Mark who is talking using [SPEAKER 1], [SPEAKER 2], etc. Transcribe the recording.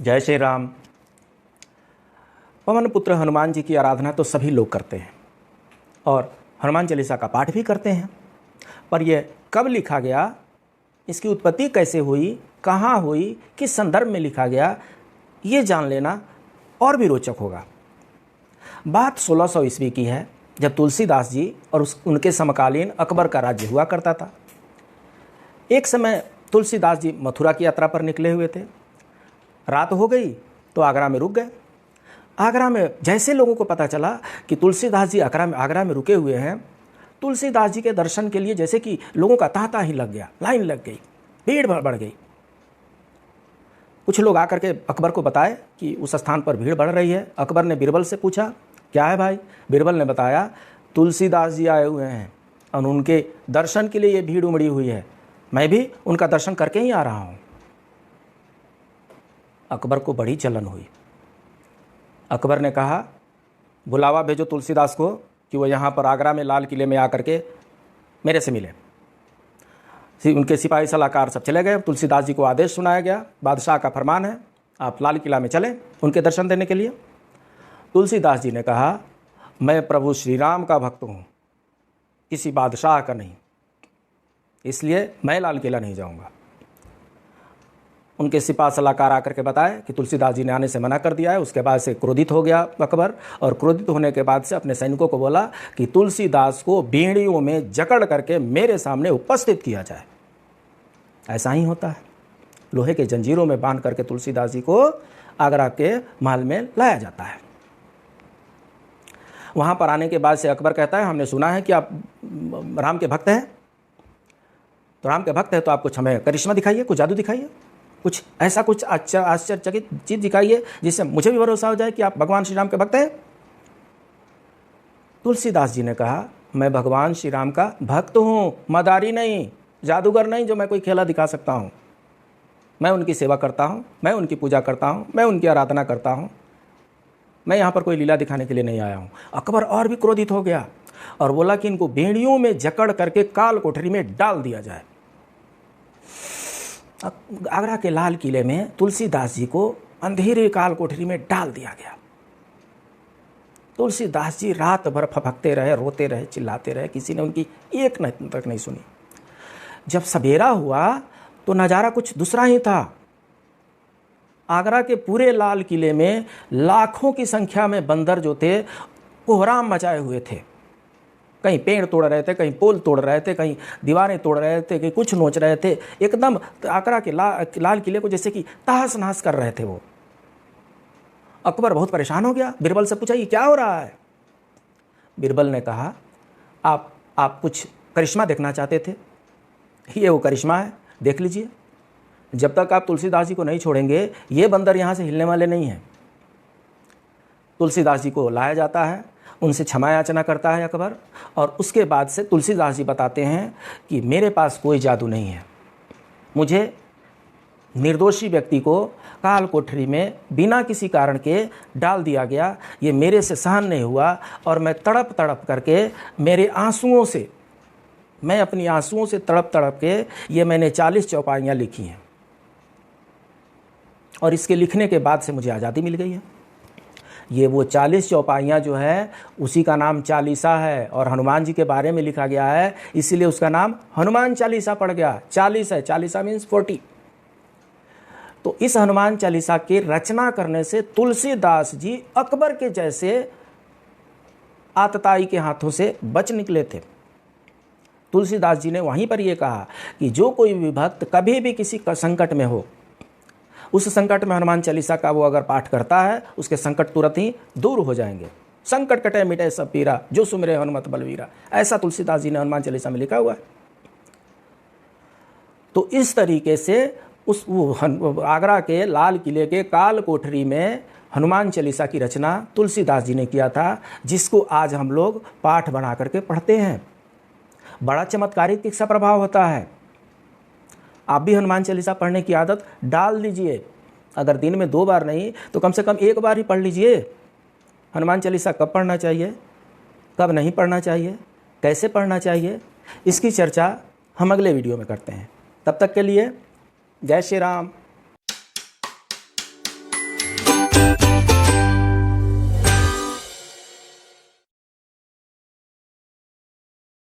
[SPEAKER 1] जय श्री राम। पवन पुत्र हनुमान जी की आराधना तो सभी लोग करते हैं और हनुमान चालीसा का पाठ भी करते हैं, पर यह कब लिखा गया, इसकी उत्पत्ति कैसे हुई, कहाँ हुई, किस संदर्भ में लिखा गया, ये जान लेना और भी रोचक होगा। बात 1600 ईस्वी की है, जब तुलसीदास जी और उनके समकालीन अकबर का राज्य हुआ करता था। एक समय तुलसीदास जी मथुरा की यात्रा पर निकले हुए थे। रात हो गई तो आगरा में रुक गए। आगरा में जैसे लोगों को पता चला कि तुलसीदास जी आगरा में रुके हुए हैं, तुलसीदास जी के दर्शन के लिए जैसे कि लोगों का तांता ही लग गया, लाइन लग गई, भीड़ बढ़ गई। कुछ लोग आकर के अकबर को बताए कि उस स्थान पर भीड़ बढ़ रही है। अकबर ने बीरबल से पूछा, क्या है भाई? बीरबल ने बताया, तुलसीदास जी आए हुए हैं और उनके दर्शन के लिए ये भीड़ उमड़ी हुई है, मैं भी उनका दर्शन करके ही आ रहा हूँ। अकबर को बड़ी जलन हुई। अकबर ने कहा, बुलावा भेजो तुलसीदास को कि वो यहाँ पर आगरा में लाल किले में आकर के मेरे से मिले। उनके सिपाही सलाहकार सब चले गए। तुलसीदास जी को आदेश सुनाया गया, बादशाह का फरमान है, आप लाल किला में चलें उनके दर्शन देने के लिए। तुलसीदास जी ने कहा, मैं प्रभु श्री राम का भक्त हूँ, किसी बादशाह का नहीं, इसलिए मैं लाल किला नहीं जाऊँगा। उनके सिपाही सलाहकार आकर के बताए कि तुलसीदास जी ने आने से मना कर दिया है। उसके बाद से क्रोधित हो गया अकबर, और क्रोधित होने के बाद से अपने सैनिकों को बोला कि तुलसीदास को बेड़ियों में जकड़ करके मेरे सामने उपस्थित किया जाए। ऐसा ही होता है, लोहे के जंजीरों में बांध करके तुलसीदास जी को आगरा के महल में लाया जाता है। वहाँ पर आने के बाद से अकबर कहता है, हमने सुना है कि आप राम के भक्त हैं, तो राम के भक्त हैं तो आप कुछ हमें करिश्मा दिखाइए, कुछ जादू दिखाइए, कुछ ऐसा कुछ आश्चर्यचकित चीज़ दिखाइए जिससे मुझे भी भरोसा हो जाए कि आप भगवान श्री राम के भक्त हैं। तुलसीदास जी ने कहा, मैं भगवान श्री राम का भक्त हूँ, मदारी नहीं, जादूगर नहीं जो मैं कोई खेला दिखा सकता हूँ। मैं उनकी सेवा करता हूँ, मैं उनकी पूजा करता हूँ, मैं उनकी आराधना करता हूँ, मैं यहाँ पर कोई लीला दिखाने के लिए नहीं आया हूँ। अकबर और भी क्रोधित हो गया और बोला कि इनको बेड़ियों में जकड़ करके काल कोठरी में डाल दिया जाए। आगरा के लाल किले में तुलसीदास जी को अंधेरे काल कोठरी में डाल दिया गया। तुलसीदास जी रात भर फपकते रहे, रोते रहे, चिल्लाते रहे, किसी ने उनकी एक तक नहीं सुनी। जब सवेरा हुआ तो नज़ारा कुछ दूसरा ही था। आगरा के पूरे लाल किले में लाखों की संख्या में बंदर जो थे कोहराम मचाए हुए थे। कहीं पेड़ तोड़ रहे थे, कहीं पोल तोड़ रहे थे, कहीं दीवारें तोड़ रहे थे, कहीं कुछ नोच रहे थे। एकदम आगरा के लाल किले को जैसे कि तहस नहस कर रहे थे वो। अकबर बहुत परेशान हो गया, बीरबल से पूछा, ये क्या हो रहा है? बीरबल ने कहा, आप कुछ करिश्मा देखना चाहते थे, ये वो करिश्मा है, देख लीजिए। जब तक आप तुलसीदास जी को नहीं छोड़ेंगे ये बंदर यहाँ से हिलने वाले नहीं हैं। तुलसीदास जी को लाया जाता है, उनसे क्षमा याचना करता है अकबर, और उसके बाद से तुलसीदास जी बताते हैं कि मेरे पास कोई जादू नहीं है, मुझे निर्दोषी व्यक्ति को काल कोठरी में बिना किसी कारण के डाल दिया गया, ये मेरे से सहन नहीं हुआ और मैं तड़प तड़प करके मेरे आंसुओं से, मैं अपनी आंसुओं से तड़प तड़प के ये मैंने 40 चौपाइयाँ लिखी हैं और इसके लिखने के बाद से मुझे आज़ादी मिल गई है। ये वो 40 चौपाइयाँ जो है उसी का नाम चालीसा है और हनुमान जी के बारे में लिखा गया है, इसीलिए उसका नाम हनुमान चालीसा पड़ गया। 40 है, चालीसा मीन्स 40। तो इस हनुमान चालीसा की रचना करने से तुलसीदास जी अकबर के जैसे आतताई के हाथों से बच निकले थे। तुलसीदास जी ने वहीं पर यह कहा कि जो कोई भी भक्त कभी भी किसी संकट में हो, उस संकट में हनुमान चालीसा का वो अगर पाठ करता है, उसके संकट तुरंत ही दूर हो जाएंगे। संकट कटे मिटे सब पीरा, जो सुमिरे हनुमत बलवीरा, ऐसा तुलसीदास जी ने हनुमान चालीसा में लिखा हुआ है। तो इस तरीके से आगरा के लाल किले के काल कोठरी में हनुमान चालीसा की रचना तुलसीदास जी ने किया था, जिसको आज हम लोग पाठ बना करके पढ़ते हैं। बड़ा चमत्कारिक तिक्सा प्रभाव होता है। आप भी हनुमान चालीसा पढ़ने की आदत डाल दीजिए। अगर दिन में 2 बार नहीं तो कम से कम 1 बार ही पढ़ लीजिए। हनुमान चालीसा कब पढ़ना चाहिए, कब नहीं पढ़ना चाहिए, कैसे पढ़ना चाहिए, इसकी चर्चा हम अगले वीडियो में करते हैं। तब तक के लिए जय श्री राम।